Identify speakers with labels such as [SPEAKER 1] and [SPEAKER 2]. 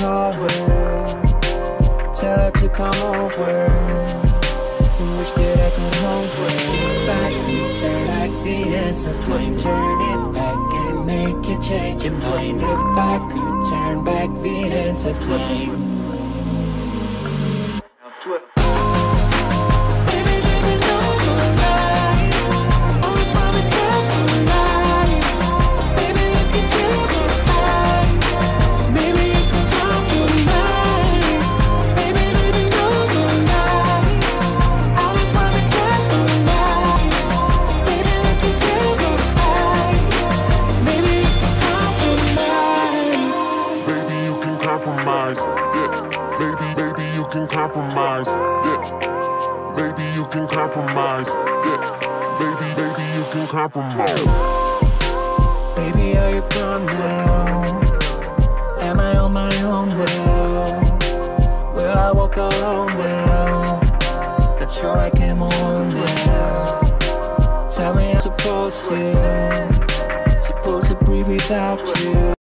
[SPEAKER 1] call her, tell her to come over, and wish that I could hold her. Back, you turn like the ends of time, turn it back and make you change your mind. If I could turn back the ends of time.
[SPEAKER 2] Compromise, yeah. Baby, you can compromise, yeah. Baby, you can compromise.
[SPEAKER 1] Baby, are you gone now? Am I on my own now? Will I walk alone now? Not sure I came on now. Tell me I'm supposed to breathe without you.